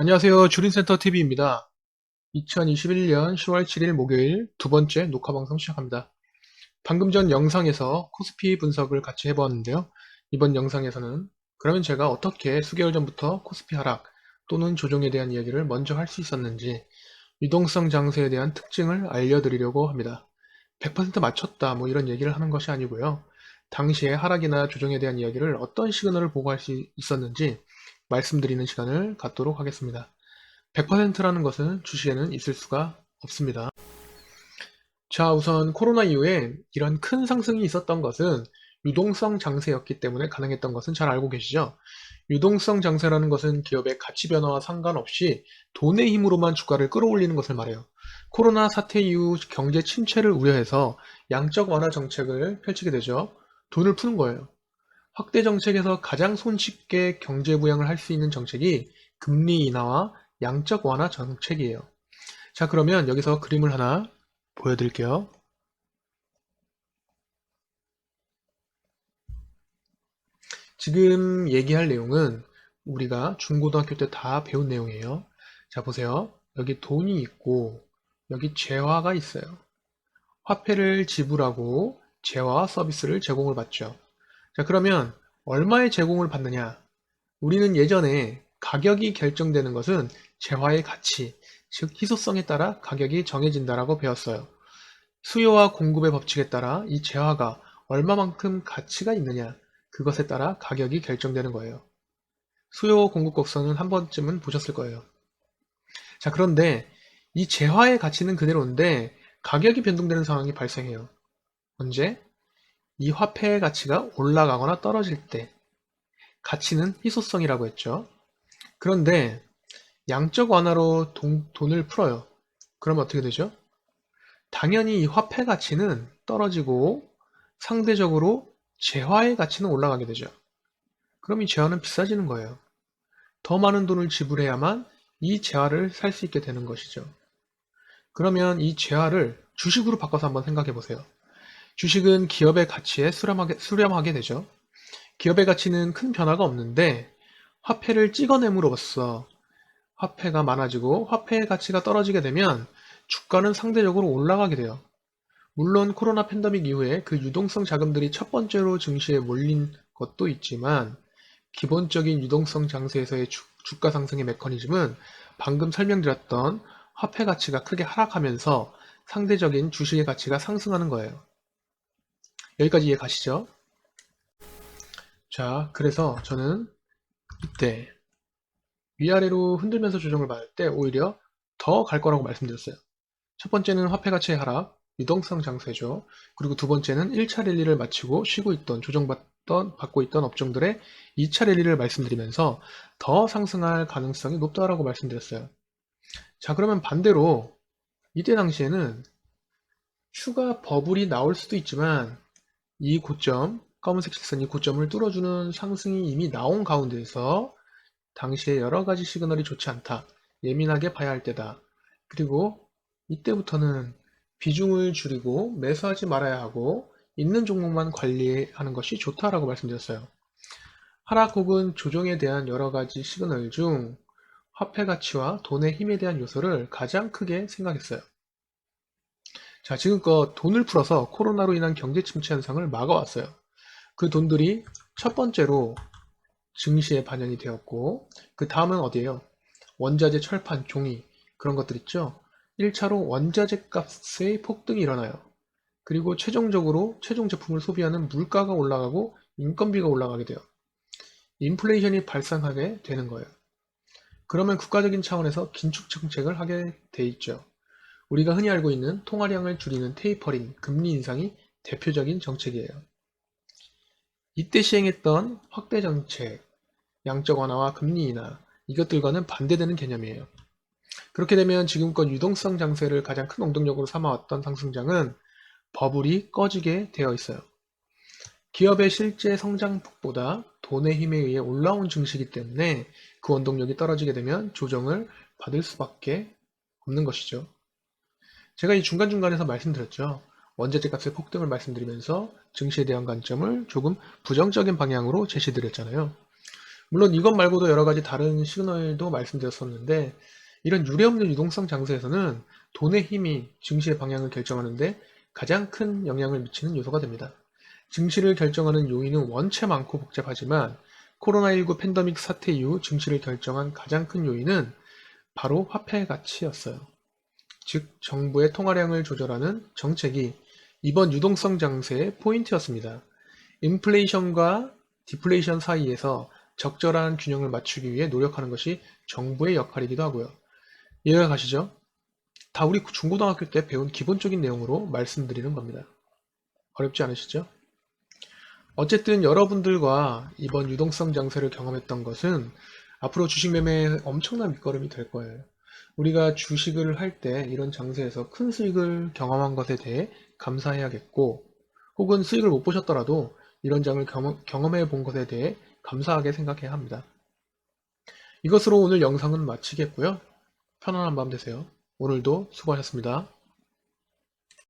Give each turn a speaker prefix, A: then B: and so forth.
A: 안녕하세요. 주린센터 TV입니다. 2021년 10월 7일 목요일 두 번째 녹화 방송 시작합니다. 방금 전 영상에서 코스피 분석을 같이 해보았는데요. 이번 영상에서는 그러면 제가 어떻게 수개월 전부터 코스피 하락 또는 조정에 대한 이야기를 먼저 할 수 있었는지 유동성 장세에 대한 특징을 알려드리려고 합니다. 100% 맞췄다 뭐 이런 얘기를 하는 것이 아니고요. 당시에 하락이나 조정에 대한 이야기를 어떤 시그널을 보고 할 수 있었는지 말씀드리는 시간을 갖도록 하겠습니다. 100%라는 것은 주식에는 있을 수가 없습니다. 자, 우선 코로나 이후에 이런 큰 상승이 있었던 것은 유동성 장세였기 때문에 가능했던 것은 잘 알고 계시죠? 유동성 장세라는 것은 기업의 가치 변화와 상관없이 돈의 힘으로만 주가를 끌어올리는 것을 말해요. 코로나 사태 이후 경제 침체를 우려해서 양적 완화 정책을 펼치게 되죠. 돈을 푸는 거예요. 확대 정책에서 가장 손쉽게 경제 부양을 할 수 있는 정책이 금리 인하와 양적 완화 정책이에요. 자, 그러면 여기서 그림을 하나 보여드릴게요. 지금 얘기할 내용은 우리가 중고등학교 때 다 배운 내용이에요. 자, 보세요. 여기 돈이 있고 여기 재화가 있어요. 화폐를 지불하고 재화와 서비스를 제공을 받죠. 자, 그러면 얼마의 제공을 받느냐? 우리는 예전에 가격이 결정되는 것은 재화의 가치, 즉 희소성에 따라 가격이 정해진다라고 배웠어요. 수요와 공급의 법칙에 따라 이 재화가 얼마만큼 가치가 있느냐, 그것에 따라 가격이 결정되는 거예요. 수요 공급 곡선은 한 번쯤은 보셨을 거예요. 자, 그런데 이 재화의 가치는 그대로인데 가격이 변동되는 상황이 발생해요. 언제? 이 화폐의 가치가 올라가거나 떨어질 때. 가치는 희소성이라고 했죠. 그런데 양적 완화로 돈을 풀어요. 그러면 어떻게 되죠? 당연히 이 화폐 가치는 떨어지고 상대적으로 재화의 가치는 올라가게 되죠. 그럼 이 재화는 비싸지는 거예요. 더 많은 돈을 지불해야만 이 재화를 살 수 있게 되는 것이죠. 그러면 이 재화를 주식으로 바꿔서 한번 생각해 보세요. 주식은 기업의 가치에 수렴하게 되죠. 기업의 가치는 큰 변화가 없는데 화폐를 찍어냄으로써 화폐가 많아지고 화폐의 가치가 떨어지게 되면 주가는 상대적으로 올라가게 돼요. 물론 코로나 팬데믹 이후에 그 유동성 자금들이 첫 번째로 증시에 몰린 것도 있지만 기본적인 유동성 장세에서의 주가 상승의 메커니즘은 방금 설명드렸던 화폐 가치가 크게 하락하면서 상대적인 주식의 가치가 상승하는 거예요. 여기까지 이해 가시죠? 자, 그래서 저는 이때 위아래로 흔들면서 조정을 받을 때 오히려 더 갈 거라고 말씀드렸어요. 첫 번째는 화폐 가치의 하락, 유동성 장세죠. 그리고 두 번째는 1차 랠리를 마치고 쉬고 있던, 받고 있던 업종들의 2차 랠리를 말씀드리면서 더 상승할 가능성이 높다라고 말씀드렸어요. 자, 그러면 반대로 이때 당시에는 추가 버블이 나올 수도 있지만 이 고점, 검은색 실선 이 고점을 뚫어주는 상승이 이미 나온 가운데에서 당시에 여러 가지 시그널이 좋지 않다. 예민하게 봐야 할 때다. 그리고 이때부터는 비중을 줄이고 매수하지 말아야 하고 있는 종목만 관리하는 것이 좋다라고 말씀드렸어요. 하락 혹은 조정에 대한 여러 가지 시그널 중 화폐 가치와 돈의 힘에 대한 요소를 가장 크게 생각했어요. 자, 지금껏 돈을 풀어서 코로나로 인한 경제 침체 현상을 막아왔어요. 그 돈들이 첫 번째로 증시에 반영이 되었고, 그 다음은 어디예요? 원자재, 철판, 종이 그런 것들 있죠. 1차로 원자재 값의 폭등이 일어나요. 그리고 최종적으로 최종 제품을 소비하는 물가가 올라가고 인건비가 올라가게 돼요. 인플레이션이 발생하게 되는 거예요. 그러면 국가적인 차원에서 긴축 정책을 하게 돼 있죠. 우리가 흔히 알고 있는 통화량을 줄이는 테이퍼링, 금리 인상이 대표적인 정책이에요. 이때 시행했던 확대 정책, 양적 완화와 금리 인하, 이것들과는 반대되는 개념이에요. 그렇게 되면 지금껏 유동성 장세를 가장 큰 원동력으로 삼아왔던 상승장은 버블이 꺼지게 되어 있어요. 기업의 실제 성장폭보다 돈의 힘에 의해 올라온 증시이기 때문에 그 원동력이 떨어지게 되면 조정을 받을 수밖에 없는 것이죠. 제가 이 중간중간에서 말씀드렸죠. 원자재 값의 폭등을 말씀드리면서 증시에 대한 관점을 조금 부정적인 방향으로 제시드렸잖아요. 물론 이것 말고도 여러 가지 다른 시그널도 말씀드렸었는데, 이런 유례없는 유동성 장세에서는 돈의 힘이 증시의 방향을 결정하는데 가장 큰 영향을 미치는 요소가 됩니다. 증시를 결정하는 요인은 원체 많고 복잡하지만 코로나19 팬데믹 사태 이후 증시를 결정한 가장 큰 요인은 바로 화폐 가치였어요. 즉 정부의 통화량을 조절하는 정책이 이번 유동성 장세의 포인트였습니다. 인플레이션과 디플레이션 사이에서 적절한 균형을 맞추기 위해 노력하는 것이 정부의 역할이기도 하고요. 이해가 가시죠? 다 우리 중고등학교 때 배운 기본적인 내용으로 말씀드리는 겁니다. 어렵지 않으시죠? 어쨌든 여러분들과 이번 유동성 장세를 경험했던 것은 앞으로 주식 매매에 엄청난 밑거름이 될 거예요. 우리가 주식을 할 때 이런 장세에서 큰 수익을 경험한 것에 대해 감사해야겠고, 혹은 수익을 못 보셨더라도 이런 장을 경험해 본 것에 대해 감사하게 생각해야 합니다. 이것으로 오늘 영상은 마치겠고요. 편안한 밤 되세요. 오늘도 수고하셨습니다.